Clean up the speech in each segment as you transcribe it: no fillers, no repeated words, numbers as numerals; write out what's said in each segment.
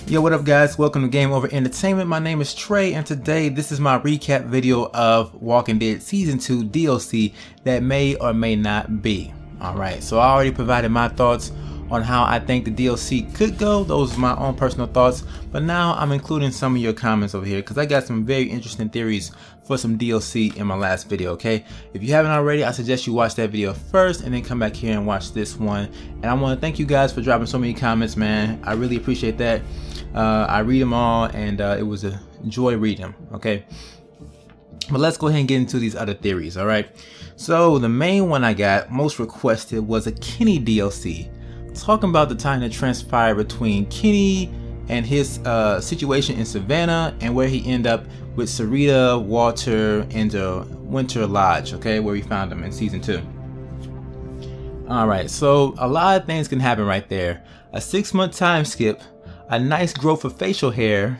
Yo, what up guys? Welcome to Game Over Entertainment. My name is Trey and today this is my recap video of Walking Dead Season 2 DLC that may or may not be. Alright, so I already provided my thoughts on how I think the DLC could go. Those are my own personal thoughts, but now I'm including some of your comments over here because I got some very interesting theories for some DLC in my last video, okay? If you haven't already, I suggest you watch that video first and then come back here and watch this one. And I want to thank you guys for dropping so many comments, man. I really appreciate that. I read them all and it was a joy reading them, okay? But let's go ahead and get into these other theories, alright? So the main one I got most requested was a Kenny DLC, talking about the time that transpired between Kenny and his situation in Savannah and where he ended up with Sarita, Walter, and the Winter Lodge, okay, where we found him in Season 2. Alright, so a lot of things can happen right there. A 6-month time skip, a nice growth of facial hair,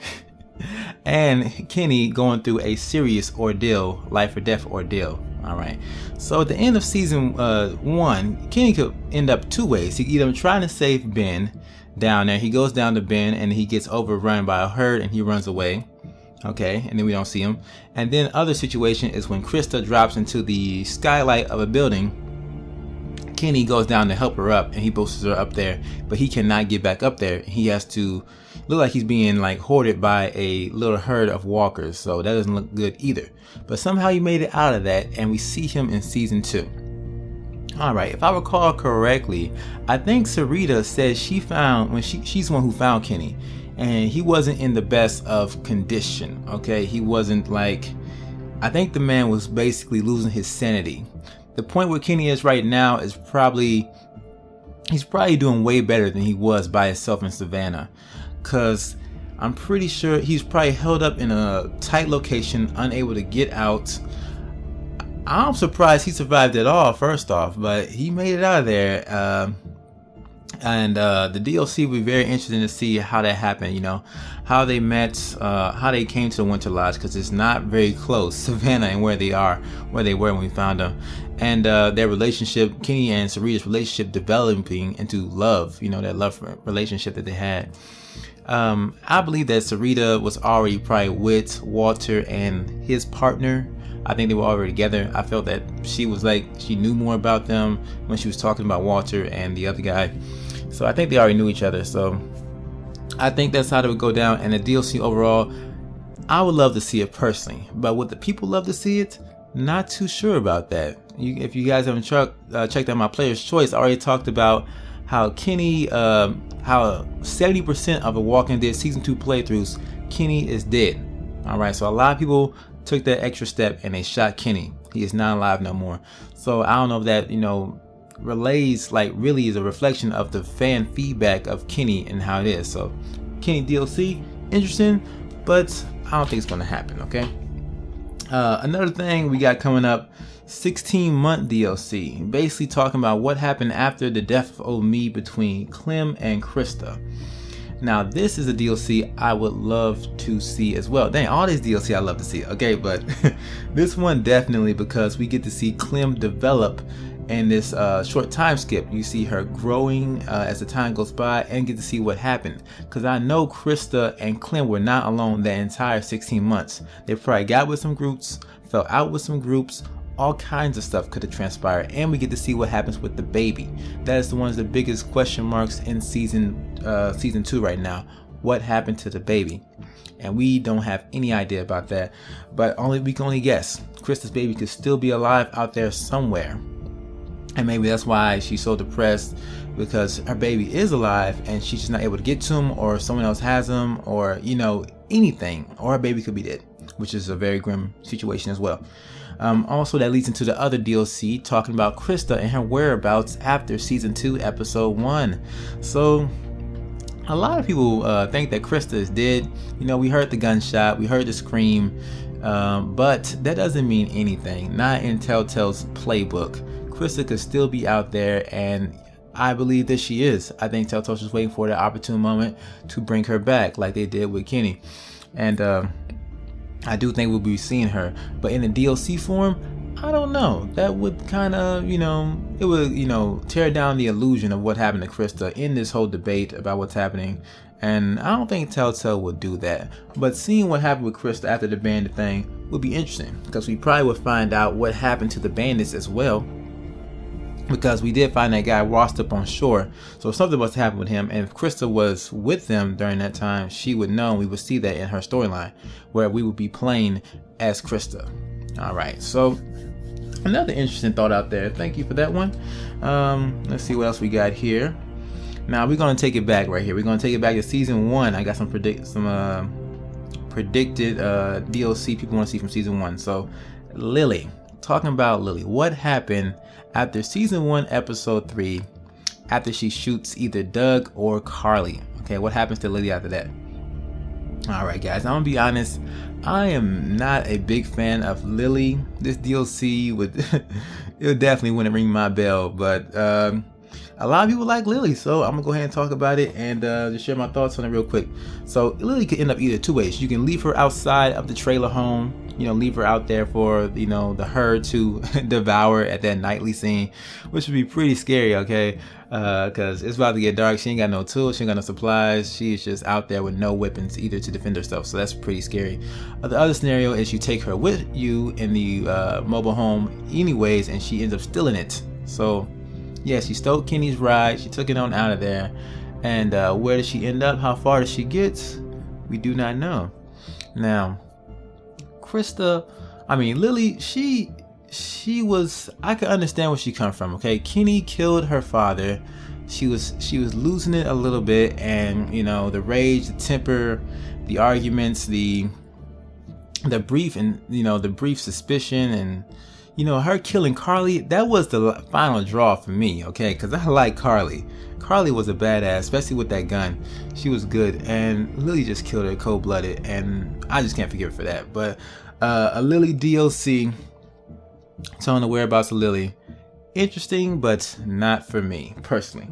and Kenny going through a serious ordeal, life or death ordeal. Alright, so at the end of Season 1, Kenny could end up two ways. He either trying to save Ben down there, he goes down to Ben and he gets overrun by a herd and he runs away. Okay, and then we don't see him. And then other situation is when Christa drops into the skylight of a building. Kenny goes down to help her up and he boosts her up there, but he cannot get back up there. He has to look like he's being like hoarded by a little herd of walkers, so that doesn't look good either. But somehow he made it out of that and we see him in Season 2. Alright, if I recall correctly, I think Sarita said she found, when she's the one who found Kenny, and he wasn't in the best of condition, okay? He wasn't like, I think the man was basically losing his sanity. The point where Kenny is right now is he's probably doing way better than he was by himself in Savannah, cause I'm pretty sure he's probably held up in a tight location, unable to get out. I'm surprised he survived at all, first off, but he made it out of there. And the DLC will be very interesting to see how that happened, you know, how they met, how they came to the Winter Lodge, because it's not very close, Savannah and where they were when we found them, and their relationship, Kenny and Sarita's relationship developing into love, you know, that love relationship that they had. I believe that Sarita was already probably with Walter and his partner. I think they were already together. I felt that she was like, she knew more about them when she was talking about Walter and the other guy. So I think they already knew each other. So I think that's how it would go down. And the DLC overall, I would love to see it personally. But would the people love to see it? Not too sure about that. If you guys haven't checked out my Player's Choice, I already talked about how Kenny, how 70% of the Walking Dead Season 2 playthroughs, Kenny is dead. Alright, so a lot of people took that extra step and they shot Kenny. He is not alive no more. So I don't know if that, you know, relays, like, really is a reflection of the fan feedback of Kenny and how it is. So Kenny DLC, interesting, but I don't think it's gonna happen, okay? Another thing we got coming up, 16-month DLC, basically talking about what happened after the death of old me between Clem and Christa. Now this is a DLC I would love to see as well. Dang, all these DLC I love to see, okay, but this one definitely, because we get to see Clem develop in this short time skip. You see her growing as the time goes by and get to see what happened, because I know Christa and Clem were not alone that entire 16 months. They probably got with some groups, fell out with some groups, all kinds of stuff could have transpired, and we get to see what happens with the baby. That is one of the biggest question marks in season 2 right now. What happened to the baby? And we don't have any idea about that, but we can only guess. Christa's baby could still be alive out there somewhere, and maybe that's why she's so depressed, because her baby is alive and she's just not able to get to him, or someone else has him, or, you know, anything, or her baby could be dead, which is a very grim situation as well. Also, that leads into the other DLC talking about Christa and her whereabouts after Season 2 Episode 1. So a lot of people think that Christa is dead. You know, we heard the gunshot, we heard the scream, but that doesn't mean anything. Not in Telltale's playbook. Christa could still be out there, and I believe that she is. I think Telltale's just waiting for the opportune moment to bring her back, like they did with Kenny. And I do think we'll be seeing her, but in the DLC form, I don't know. That would kind of, it would, tear down the illusion of what happened to Christa in this whole debate about what's happening And I don't think Telltale would do that. But seeing what happened with Christa after the bandit thing would be interesting, because we probably would find out what happened to the bandits as well. Because we did find that guy washed up on shore, so something must have happened with him. And if Christa was with them during that time, she would know. We would see that in her storyline, where we would be playing as Christa. All right, so another interesting thought out there. Thank you for that one. Let's see what else we got here. Now we're gonna take it back right here. We're gonna take it back to season 1. I got some predicted DLC people want to see from season 1. So Lily, talking about Lily, what happened after season 1 episode 3, after she shoots either Doug or Carly? Okay, what happens to Lily after that? All right, guys, I'm gonna be honest. I am not a big fan of Lily. This DLC would it definitely wouldn't ring my bell, but a lot of people like Lily, so I'm gonna go ahead and talk about it and just share my thoughts on it real quick. So Lily could end up either two ways. You can leave her outside of the trailer home, leave her out there for the herd to devour at that nightly scene, which would be pretty scary, okay? Because it's about to get dark. She ain't got no tools, she ain't got no supplies. She's just out there with no weapons either to defend herself, so that's pretty scary. The other scenario is you take her with you in the mobile home anyways, and she ends up stealing it. So yeah, she stole Kenny's ride, she took it on out of there, and where does she end up? How far does she get? We do not know. Now Lily, she was, I could understand where she come from, okay? Kenny killed her father. She was losing it a little bit, and the rage, the temper, the arguments, the brief suspicion, and her killing Carly, that was the final draw for me, okay? Because I like Carly. Carly was a badass, especially with that gun. She was good, and Lily just killed her cold-blooded, and I just can't forgive her for that. But a Lily DLC, telling the whereabouts of Lily, interesting, but not for me, personally.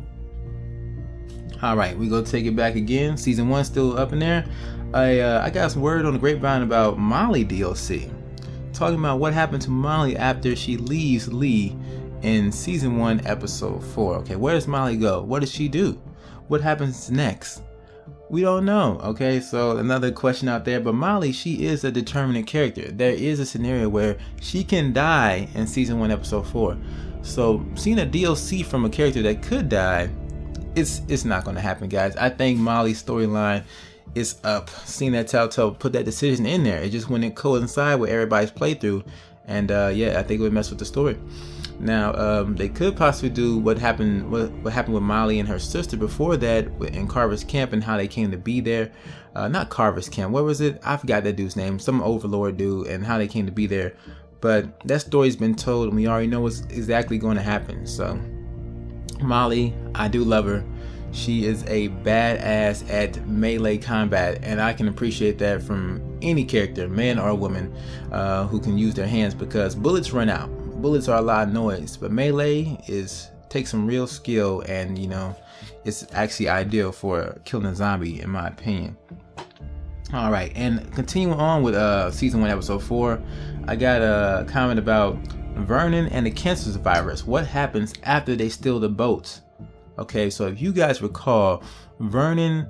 Alright, we go take it back again. Season 1 still up in there. I got some word on the grapevine about Molly DLC. Talking about what happened to Molly after she leaves Lee in season 1 episode 4. Okay, where does Molly go? What does she do? What happens next? We don't know. Okay, so another question out there. But Molly, she is a determinate character. There is a scenario where she can die in season 1 episode 4. So seeing a DLC from a character that could die, it's not going to happen, guys. I think Molly's storyline is up. Seeing that Telltale put that decision in there, it just wouldn't coincide with everybody's playthrough, and I think it would mess with the story. Now they could possibly do what happened with Molly and her sister before that in Carver's Camp, and how they came to be there. Not Carver's Camp, what was it? I forgot that dude's name, some overlord dude, and how they came to be there. But that story's been told, and we already know what's exactly going to happen. So Molly, I do love her. She is a badass at melee combat, and I can appreciate that from any character, man or woman, who can use their hands, because bullets run out. Bullets are a lot of noise, but melee takes some real skill, and it's actually ideal for killing a zombie, in my opinion. All right, and continuing on with season 1 episode 4, I got a comment about Vernon and the cancer survivors. What happens after they steal the boats? Okay, so if you guys recall, Vernon,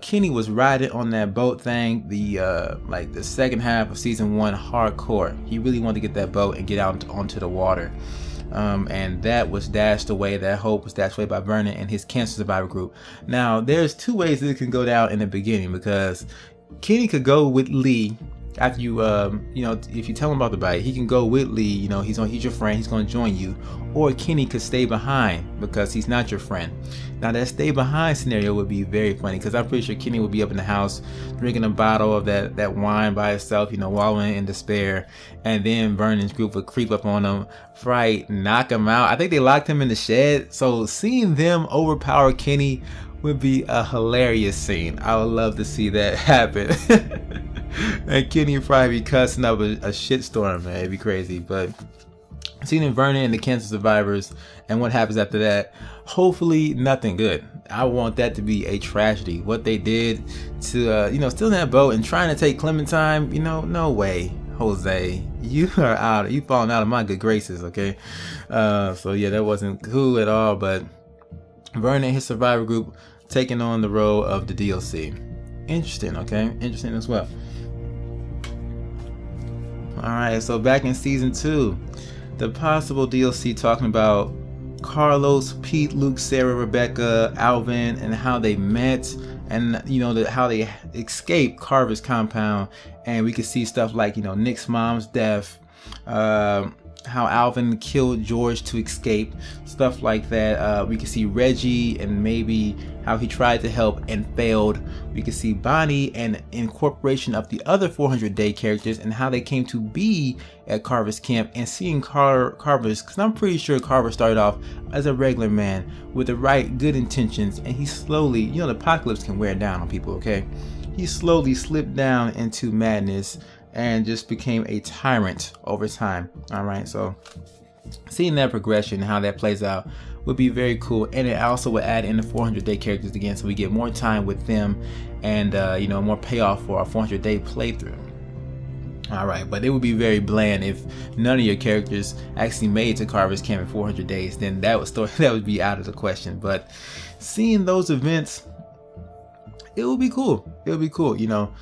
Kenny was riding on that boat thing, the second half of season 1 hardcore. He really wanted to get that boat and get out onto the water. And that was dashed away. That hope was dashed away by Vernon and his cancer survivor group. Now, there's two ways that it can go down in the beginning, because Kenny could go with Lee. After you, if you tell him about the bite, he can go with Lee. He's your friend. He's going to join you. Or Kenny could stay behind because he's not your friend. Now that stay behind scenario would be very funny, because I'm pretty sure Kenny would be up in the house drinking a bottle of that wine by himself, wallowing in despair. And then Vernon's group would creep up on him, fright, knock him out. I think they locked him in the shed. So seeing them overpower Kenny would be a hilarious scene. I would love to see that happen. And Kenny would probably be cussing up a shitstorm, man. It'd be crazy. But seeing Vernon and the cancer survivors and what happens after that, hopefully nothing good. I want that to be a tragedy. What they did to stealing that boat and trying to take Clementine, no way, Jose, you are out. You falling out of my good graces, okay? So yeah, that wasn't cool at all. But Vernon and his survivor group taking on the role of the DLC. Interesting, okay? Interesting as well. Alright, so back in season 2, the possible DLC talking about Carlos, Pete, Luke, Sarah, Rebecca, Alvin, and how they met, and you know, how they escaped Carver's compound. And we could see stuff like, you know, Nick's mom's death, how Alvin killed George to escape, stuff like that. We could see Reggie and maybe how he tried to help and failed. We could see Bonnie and incorporation of the other 400 Day characters and how they came to be at Carver's camp, and seeing Carver's, because I'm pretty sure Carver started off as a regular man with the right good intentions, and he slowly, you know, the apocalypse can wear down on people, okay? He slowly slipped down into madness and just became a tyrant over time. All right, so seeing that progression, how that plays out, would be very cool. And it also would add in the 400 Day characters again, so we get more time with them, and you know, more payoff for our 400 Day playthrough. All right, but it would be very bland if none of your characters actually made it to Carver's camp in 400 days. Then that would be out of the question. But seeing those events, it would be cool. It would be cool, you know,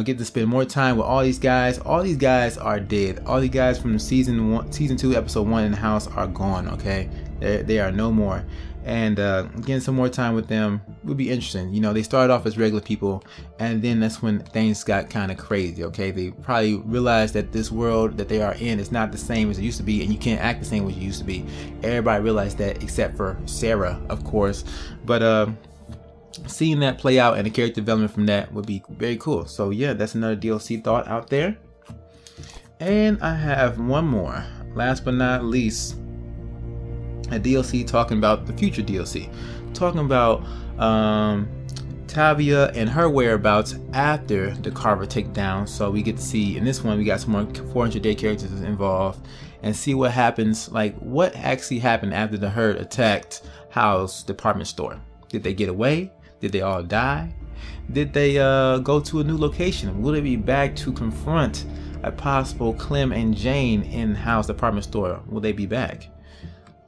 get to spend more time with all these guys. All these guys are dead. All the guys from season 2, episode 1 in the house are gone. Okay, they are no more. And getting some more time with them would be interesting. You know, they started off as regular people, and then that's when things got kind of crazy. Okay, they probably realized that this world that they are in is not the same as it used to be, and you can't act the same as you used to be. Everybody realized that except for Sarah, of course. But seeing that play out and the character development from that would be very cool. So yeah, that's another DLC thought out there. And I have one more, last but not least, a DLC talking about the future DLC, talking about Tavia and her whereabouts after the Carver takedown. So we get to see in this one, we got some more 400 Day characters involved, and see what happens, like what actually happened after the herd attacked Howe's department store. Did they get away? Did they all die? Did they go to a new location? Will they be back to confront a possible Clem and Jane in Howe's department store? Will they be back?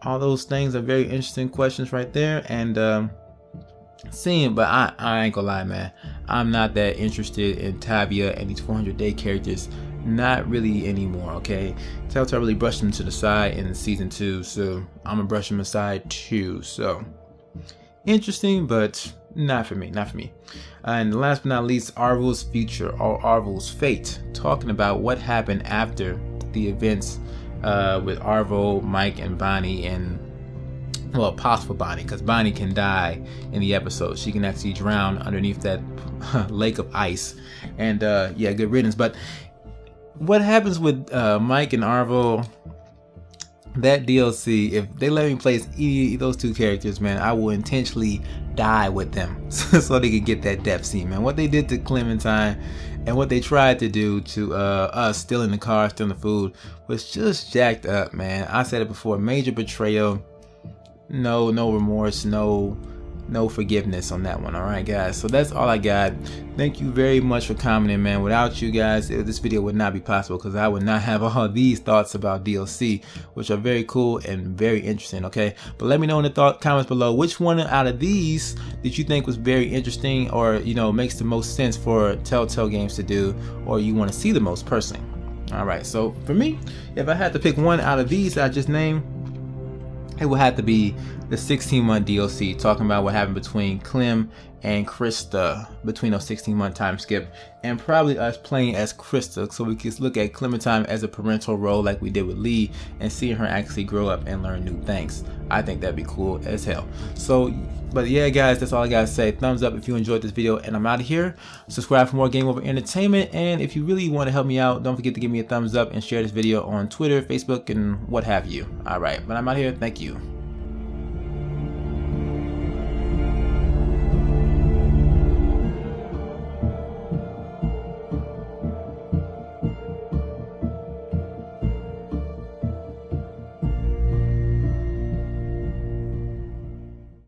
All those things are very interesting questions right there. And seeing, but I ain't gonna lie, man, I'm not that interested in Tavia and these 400 Day characters. Not really anymore, okay? Telltale really brushed them to the side in season 2, so I'm gonna brush them aside too. So interesting, but not for me. And last but not least, Arvo's future, or Arvo's fate, talking about what happened after the events with Arvo, Mike, and Bonnie, and well, possible Bonnie, because Bonnie can die in the episode. She can actually drown underneath that lake of ice. And yeah, good riddance. But what happens with Mike and Arvo? That DLC, if they let me play those two characters, man, I will intentionally die with them so they can get that death scene, man. What they did to Clementine and what they tried to do to us, stealing the car, stealing the food, was just jacked up, man. I said it before, major betrayal. No remorse, no forgiveness on that one. All right, guys, so that's all I got. Thank you very much for commenting, man. Without you guys, this video would not be possible, because I would not have all these thoughts about DLC, which are very cool and very interesting. Okay, but let me know in the comments below, which one out of these did you think was very interesting, or makes the most sense for Telltale games to do, or you want to see the most personally. All right, so for me, if I had to pick one out of these I just named, it would have to be the 16-month DLC, talking about what happened between Clem and Christa between those 16-month time skip, and probably us playing as Christa, so we can look at Clementine as a parental role like we did with Lee, and seeing her actually grow up and learn new things. I think that'd be cool as hell. So, but yeah, guys, that's all I gotta say. Thumbs up if you enjoyed this video, and I'm out of here. Subscribe for more Game Over Entertainment, and if you really want to help me out, don't forget to give me a thumbs up and share this video on Twitter, Facebook, and what have you. All right, but I'm out here. Thank you.